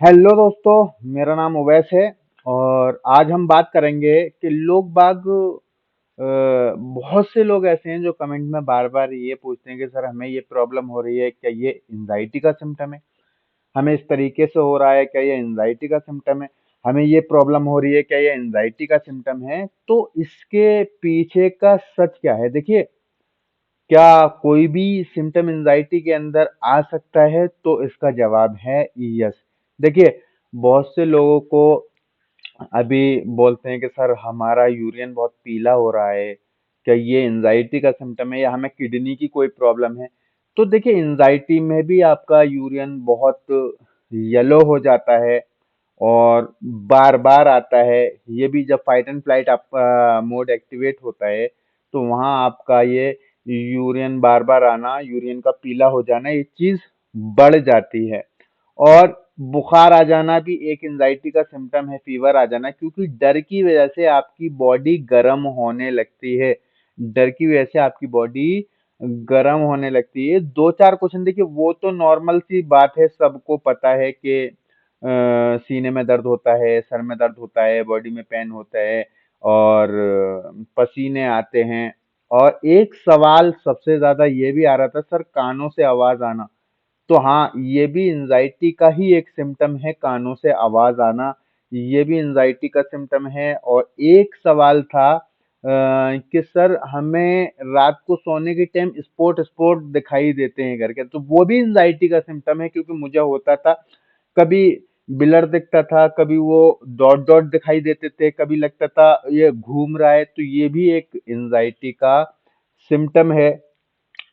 Hello दोस्तों। मेरा नाम उवैस है। और आज हम बात करेंगे कि लोग बाग बहुत से लोग ऐसे हैं जो कमेंट में बार बार ये पूछते हैं कि सर हमें ये प्रॉब्लम हो रही है, क्या ये एंजाइटी का सिम्टम है? हमें इस तरीके से हो रहा है, क्या ये एंजाइटी का सिम्टम है? हमें ये प्रॉब्लम हो रही है, क्या ये एंजाइटी का सिम्टम है? तो इसके पीछे का सच क्या है? देखिए, क्या कोई भी सिम्टम एंजाइटी के अंदर आ सकता है? तो इसका जवाब है यस। देखिए, बहुत से लोगों को अभी बोलते हैं कि सर हमारा यूरिन बहुत पीला हो रहा है, क्या ये एंजाइटी का सिम्टम है या हमें किडनी की कोई प्रॉब्लम है? तो देखिए, एंजाइटी में भी आपका यूरिन बहुत येलो हो जाता है और बार बार आता है। ये भी जब फाइट एंड फ्लाइट आपका मोड एक्टिवेट होता है तो वहां आपका ये यूरिन बार बार आना, यूरिन का पीला हो जाना, ये चीज बढ़ जाती है। और बुखार आ जाना भी एक एंजाइटी का सिम्टम है, फीवर आ जाना, क्योंकि डर की वजह से आपकी बॉडी गर्म होने लगती है। डर की वजह से आपकी बॉडी गर्म होने लगती है। दो चार क्वेश्चन देखिए, वो तो नॉर्मल सी बात है, सबको पता है कि सीने में दर्द होता है, सर में दर्द होता है, बॉडी में पेन होता है और पसीने आते हैं। और एक सवाल सबसे ज्यादा ये भी आ रहा था, सर कानों से आवाज आना। तो हाँ, ये भी एंजाइटी का ही एक सिम्टम है, कानों से आवाज आना। ये भी एंजाइटी का सिम्टम है। और एक सवाल था कि सर हमें रात को सोने के टाइम स्पॉट स्पॉट दिखाई देते हैं करके, तो वो भी एंजाइटी का सिम्टम है, क्योंकि मुझे होता था। कभी ब्लर दिखता था, कभी वो डॉट डॉट दिखाई देते थे, कभी लगता था ये घूम रहा है, तो ये भी एक एंजाइटी का सिम्टम है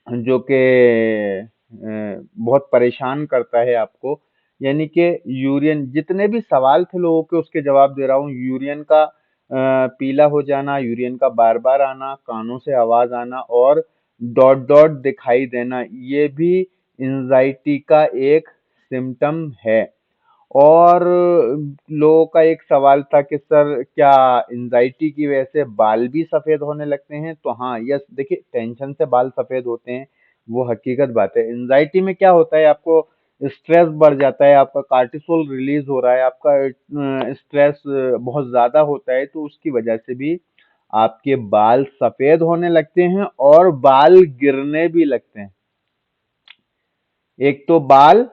जो कि बहुत परेशान करता है आपको। यानी कि यूरियन, जितने भी सवाल थे लोगों के उसके जवाब दे रहा हूँ। यूरियन का पीला हो जाना, यूरियन का बार बार आना, कानों से आवाज आना और डॉट डॉट दिखाई देना, ये भी एंजाइटी का एक सिम्टम है। और लोगों का एक सवाल था कि सर क्या एंजाइटी की वजह से बाल भी सफेद होने लगते हैं? तो हाँ, यस, देखिए, टेंशन से बाल सफेद होते हैं, वो हकीकत बात है। एंजाइटी में क्या होता है, आपको स्ट्रेस बढ़ जाता है, आपका कार्टिसोल रिलीज हो रहा है, आपका स्ट्रेस बहुत ज्यादा होता है, तो उसकी वजह से भी आपके बाल सफेद होने लगते हैं और बाल गिरने भी लगते हैं। एक तो बाल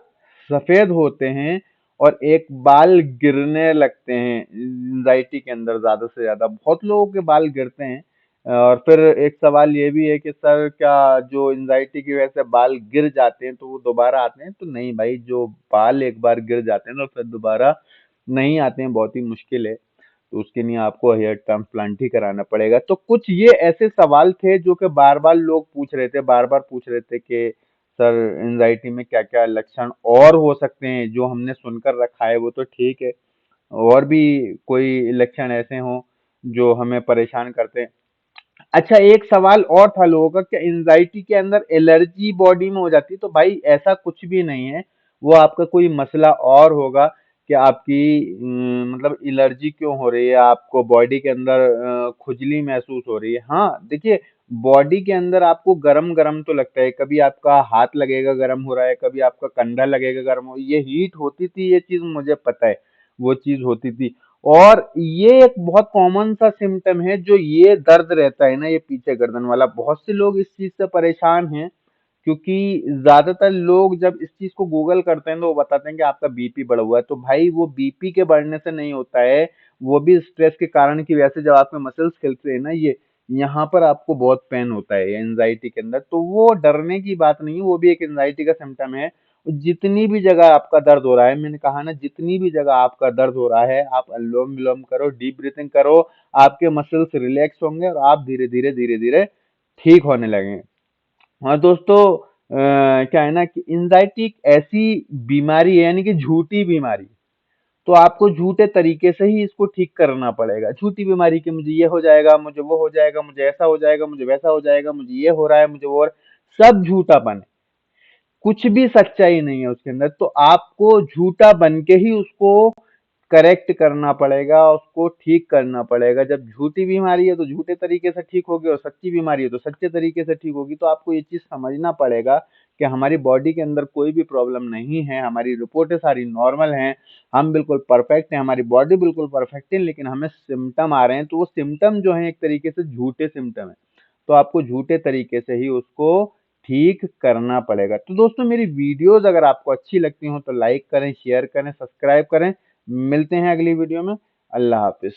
सफेद होते हैं और एक बाल गिरने लगते हैं। एंजाइटी के अंदर ज्यादा से ज्यादा बहुत लोगों के बाल गिरते हैं। और फिर एक सवाल ये भी है कि सर क्या जो एंजाइटी की वजह से बाल गिर जाते हैं तो वो दोबारा आते हैं? तो नहीं भाई, जो बाल एक बार गिर जाते हैं तो फिर दोबारा नहीं आते हैं, बहुत ही मुश्किल है। तो उसके लिए आपको हेयर ट्रांसप्लांट ही कराना पड़ेगा। तो कुछ ये ऐसे सवाल थे जो कि बार बार लोग पूछ रहे थे, बार बार पूछ रहे थे कि सर एंजाइटी में क्या क्या लक्षण और हो सकते हैं? जो हमने सुनकर रखा है वो तो ठीक है, और भी कोई लक्षण ऐसे हों जो हमें परेशान करते हैं। अच्छा, एक सवाल और था लोगों का, क्या एंजाइटी के अंदर एलर्जी बॉडी में हो जाती है? तो भाई ऐसा कुछ भी नहीं है। वो आपका कोई मसला और होगा कि आपकी मतलब एलर्जी क्यों हो रही है, आपको बॉडी के अंदर खुजली महसूस हो रही है। हाँ देखिए, बॉडी के अंदर आपको गरम गरम तो लगता है, कभी आपका हाथ लगेगा गरम हो रहा है, कभी आपका कंधा लगेगा गरम हो, ये हीट होती थी, ये चीज मुझे पता है, वो चीज होती थी। और ये एक बहुत कॉमन सा सिम्टम है, जो ये दर्द रहता है ना, ये पीछे गर्दन वाला, बहुत से लोग इस चीज से परेशान हैं। क्योंकि ज्यादातर लोग जब इस चीज को गूगल करते हैं तो वो बताते हैं कि आपका बीपी बढ़ा हुआ है। तो भाई वो बीपी के बढ़ने से नहीं होता है, वो भी स्ट्रेस के कारण की वजह से जब आपके मसल्स खिलते हैं ना, ये यहाँ पर आपको बहुत पेन होता है एंजाइटी के अंदर। तो वो डरने की बात नहीं है, वो भी एक एंजाइटी का सिम्टम है। जितनी भी जगह आपका दर्द हो रहा है, मैंने कहा ना, जितनी भी जगह आपका दर्द हो रहा है, आप अनुलोम विलोम करो, डीप ब्रीथिंग करो, आपके मसल्स रिलैक्स होंगे और आप धीरे धीरे ठीक होने लगेंगे। हाँ दोस्तों, क्या है ना कि एंजाइटी एक ऐसी बीमारी है, यानी कि झूठी बीमारी। तो आपको झूठे तरीके से ही इसको ठीक करना पड़ेगा। झूठी बीमारी कि मुझे ये हो जाएगा, मुझे वो हो जाएगा, मुझे ऐसा हो जाएगा, मुझे वैसा हो जाएगा, मुझे ये हो रहा है, मुझे वो सब झूठापन है। कुछ भी सच्चाई नहीं है उसके अंदर। तो आपको झूठा बन के ही उसको करेक्ट करना पड़ेगा, उसको ठीक करना पड़ेगा। जब झूठी बीमारी है तो झूठे तरीके से ठीक होगी और सच्ची बीमारी है तो सच्चे तरीके से ठीक होगी। तो आपको ये चीज़ समझना पड़ेगा कि हमारी बॉडी के अंदर कोई भी प्रॉब्लम नहीं है, हमारी रिपोर्टें सारी नॉर्मल हैं, हम बिल्कुल परफेक्ट हैं, हमारी बॉडी बिल्कुल परफेक्ट है, लेकिन हमें सिम्पटम आ रहे हैं, तो वो सिम्पटम जो हैं एक तरीके से झूठे सिम्पटम हैं। तो आपको झूठे तरीके से ही उसको ठीक करना पड़ेगा। तो दोस्तों मेरी वीडियोज़ अगर आपको अच्छी लगती हों तो लाइक करें, शेयर करें, सब्सक्राइब करें। मिलते हैं अगली वीडियो में। अल्लाह हाफ़िज़।